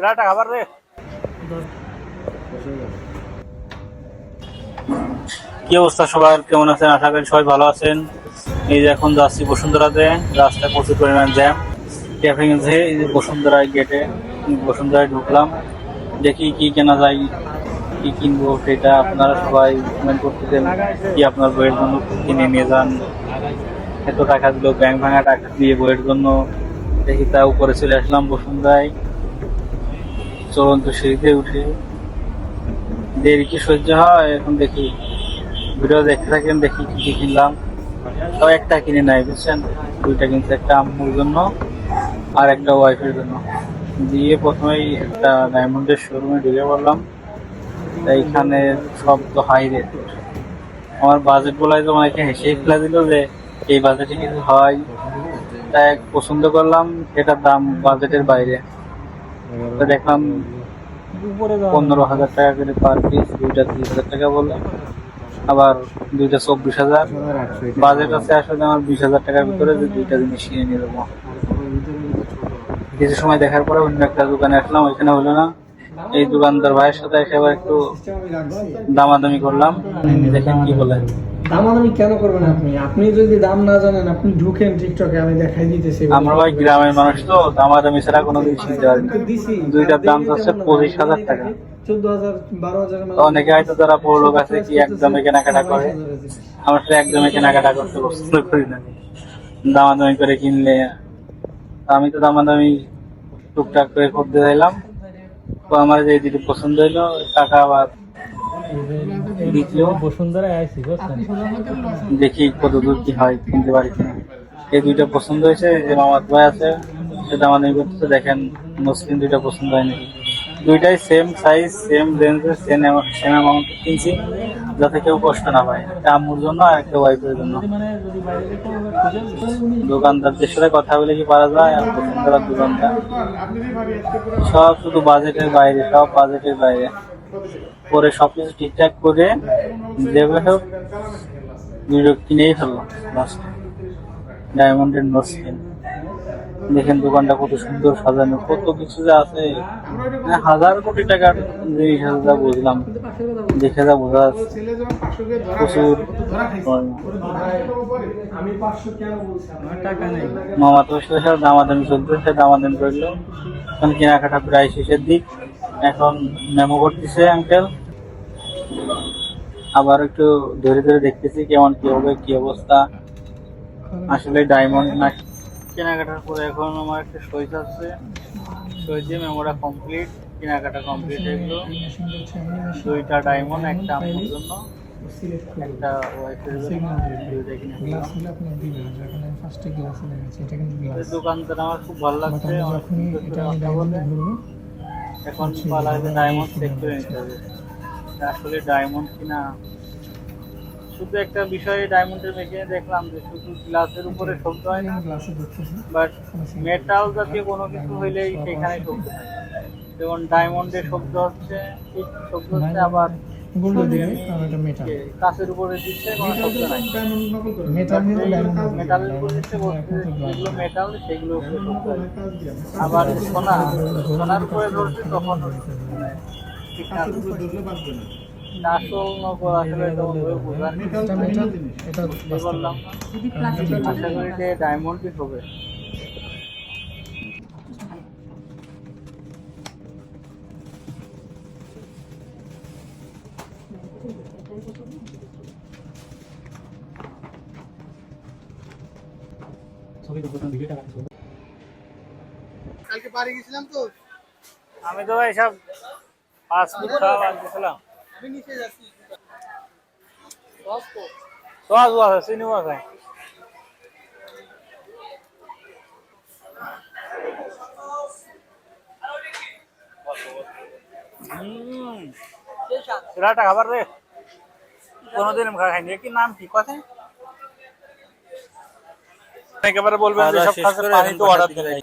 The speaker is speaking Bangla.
খাবার রে। কি অবস্থা সবার, কেমন আছেন? আশা করি সবাই ভালো আছেন। এই যে এখন যাচ্ছি বসুন্ধরাতে, রাস্তায় প্রচুর পরিমাণ জ্যাম, ট্রাফিক আছে। এই যে বসুন্ধরায় গেটে, বসুন্ধরায় ঢুকলাম, দেখি কি কেনা যায়, কি কিনবো সেটা আপনারা সবাই কমেন্ট করতেছেন। কি আপনার বইয়ের জন্য কিনে নিয়ে যান, এত টাকা দিল, ব্যাংক ভাঙা টাকা দিয়ে বইয়ের জন্য। দেখি তা উপরে চলে আসলাম বসুন্ধরায়, চলন্ত সিঁড়িতে উঠে দেরি কি সহ্য হয়? এখন দেখি, ভিডিও দেখতে থাকেন, দেখি কি কি কিনলাম। তাও একটা কিনে নাই, বুঝছেন, দুইটা কিনছে, একটা আম্মুর জন্য আর একটা ওয়াইফের জন্য। দিয়ে প্রথমেই একটা ডায়মন্ডের শোরুমে ঢুকে পড়লাম। এইখানে সব তো হাই রেট, আমার বাজেট বলাই তো অনেকে হেসে ফেলে দিল যে এই বাজেটে কিছু হয়। তাই এক পছন্দ করলাম, সেটার দাম বাজেটের বাইরে। তো দেখলাম 15,000 টাকা করে পার পিস, দুইটা 30,000 টাকা বললো, আবার দুইটা 24,000। বাজেট আছে আসলে আমার 20,000 টাকার ভিতরে, যে দুইটা জিনিস কিনে নিয়ে যাবো। কিছু সময় দেখার পরে অন্য একটা দোকানে আসলাম, ওইখানে হলো না। এই দোকানদার ভাইয়ের সাথে একেবারে একটু দামাদামি করলাম, দেখেন কি বলে। দামাদামি কেন করবেন আপনি? আপনি যদি দাম না জানেন, আপনি ঢুকেন টিকটকে, আমি দেখাই দিতেছি। আমরা ভাই গ্রামের মানুষ, তো দামাদামি ছাড়া কোনো কিছু কিনতে পারি না। দুইটার দাম হচ্ছে 25,000 টাকা। 14,000 12,000 অনেকে হয়তো যারা বড় লোক আছে কি একদমে কেনাকাটা করে, আমরা তো একদমে কেনাকাটা করতে পছন্দ করি না, দামাদামি করে কিনলে। আমি তো দামাদামি টুকটাক করে করতে চাইলাম। তো আমার যে দুটো পছন্দ হইলো, টাকা আবার দ্বিতীয় বসুন্ধরায় আইছি, দেখি কত দূর কি হয়, কিনতে পারি কিনা। এই দুইটা পছন্দ হয়েছে, যে মামাত ভাই আছে সে দামাদামি করতেছে, দেখেন মুসলিম দুইটা পছন্দ হয় নাকি। দুইটাই সেম সাইজ, সেম রেঞ্জের, সেম অ্যামাউন্ট কিনছি, যাতে কেউ কষ্ট না পায়। একটা আম্মুর জন্য আর একটা ওয়াইফের জন্য। দোকানদারদের সাথে কথা বলে কি পারা যায়? আর বসুন্ধরার দোকানদার সব শুধু বাজেটের বাইরে, সব বাজেটের বাইরে। পরে সবকিছু ঠিকঠাক করে যেভাবে হোক ভিডিও কিনেই ফেললাম। ডায়মন্ডের নোটস দেখেন, দোকানটা কত সুন্দর সাজানো, কত কিছু যে আছে। 1,000 কোটি টাকার জিনিস আছে, যা বুঝলাম, দেখে যা বোঝা যাচ্ছে প্রচুর। মামা তো সাথে দামাদামি চলতেছে, দামাদামি করলো। এখন কেনাকাটা প্রায় শেষের দিক, এখন মেমো করতেছে আঙ্কেল। আবার একটু ধরে ধরে দেখতেছি কেমন কি হবে, কি অবস্থা। আসলে ডায়মন্ড না। কেনাকাটার পরে এখন আমার একটা সই আছে, সই দিয়ে মেমোটা কমপ্লিট, কেনাকাটা কমপ্লিট হয়ে গেল। দুইটা ডায়মন্ড, একটা আম্মুর জন্য, একটা ওয়াইফের জন্য, দুইটা কিনে দোকানদার আমার খুব ভালো লাগছে, অনেক সুন্দর করে কথা বলে। এখন পালা হয়েছে ডায়মন্ড চেক করে নিতে হবে, আসলে ডায়মন্ড কিনা। শুধু একটা বিষয়ে ডায়মন্ডের মেশিনে দেখলাম যে শুধু গ্লাসের উপরে শব্দ হয় না, বাট মেটাল জাতীয় কোনো কিছু হইলেই সেখানে শব্দ হয়। যেমন ডায়মন্ডের শব্দ হচ্ছে, ঠিক শব্দ হচ্ছে, আবার কাঁচের উপরে দিচ্ছে কোনো শব্দ নাই, মেটালের উপরে দিচ্ছে, যেগুলো মেটাল সেগুলো উপরে শব্দ হয়। আবার সোনার উপরে ধরছে তখন ঠিক আসল নকল আসলে এটা বোঝার বললাম, আশা করি যে ডায়মন্ডই হবে। কালকে বাড়ি গেছিলাম তো, আমি তো ভাই সব ফাস্ট ফুড খাওয়া বাদ দিয়েছিলাম। আমি নিচে যাচ্ছি। সস আছে, চিনিও আছে। সেরাটা খাবার রে, কোনোদিন খাইনি। কি নাম ঠিক আছে? একেবারে বলবেন যে সব পানি তো অর্ডার দিলেন।